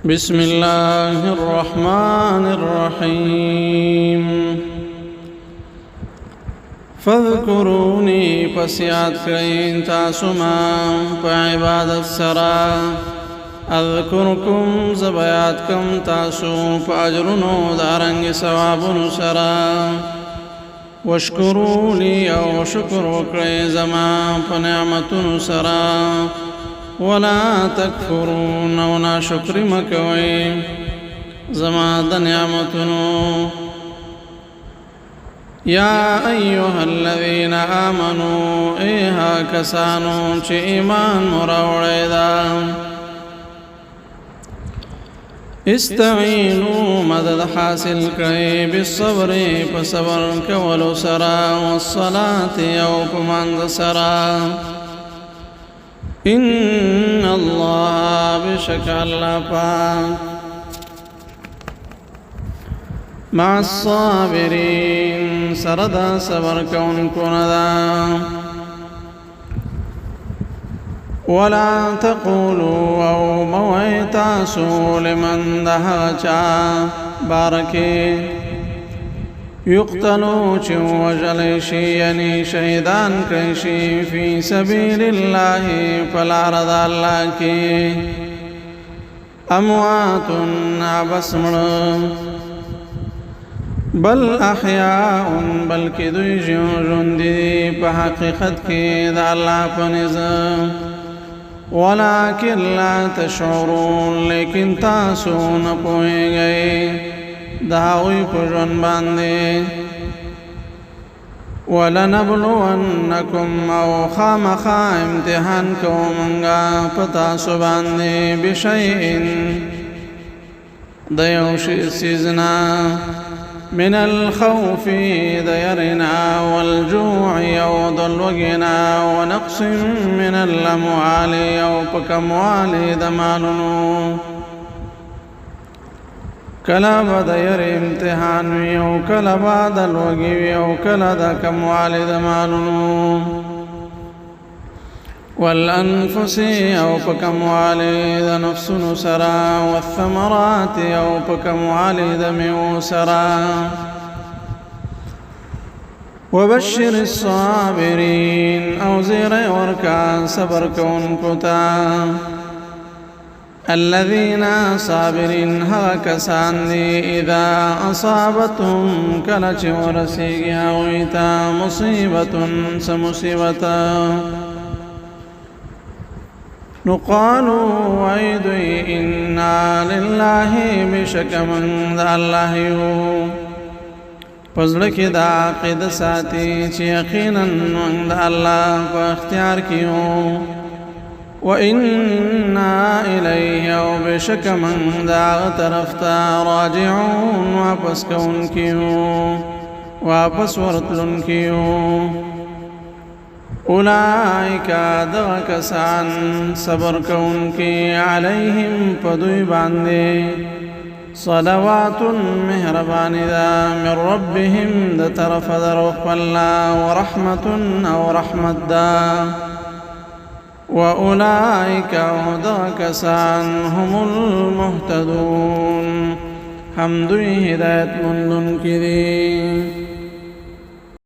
بسم الله الرحمن الرحيم فاذكروني پس یاد کړئ تاسو ما په عبادت سره اذکرکم زبیات کم تاسو په اجرونو دارنګ ثوابونو سره واشکروا لي او شکر وکړئ زما په نعمتونو سره ولا تکفرون او ناشکر مکوئ زما د نعمتونو یا ایها الذین آمنوا ایها کسانو چې ایمان مراوړی دا استعینوا مدد حاصل کړئ بالصبر په صبر کولو سره والصلاة او په مانځ سره ان الله بشک الله پاک مع الصابرین سردا صبر کونکو ندا ولا تقولوا او مویتاسو لمن دهچا بارکی یقتلوا چه وجلشی یعنی شهیدان کرشی فی سبیل اللہ فلارد اللہ کی اموات عبسمر بل احیاء بلکی دوی جندی پا حقیقت کی دا اللہ پنزم ولیکن لا تشعرون لیکن تاسو نپوئی گئی داوی پجن باندې ولنبلونکم او خامخا امتحان کومنگا پتا سو باندې بشیء دیوش سیزنا من الخوف ديرنا والجوع او دلوگنا ونقص من الاموال او پکموال دمالنو کلا با دیر امتحان وی او کلا با دلوگی وی او کلا دا کموال دمالنو والانفس او پکموال دا نفس نسرا والثمرات او پکموال دمیو سرا وبشر الصابرین او زیر ورکا صبر کون کتا الذين صابرين هكسان دي إذا أصابتهم كلچ ورسيگها ويتا مصيبة سمصيبة نقالوا ويدي إنا لله بشك من ذا الله پزړه دا عقیده ساتي چې یقینا من ذا الله په اختیار کیو وإنا إليه أو بشك من داغ طرفتا راجعون واپس کون کیو واپس ورتلن کیو اولئک دغ کسان صبر کون کی علیہم پدوی باندے صلوات مهربان دا من ربهم دا طرف در اخفلا ورحمت او رحمت دا وأولئك هداكسان هم المهتدون حمدوی هدایت مندن کی دی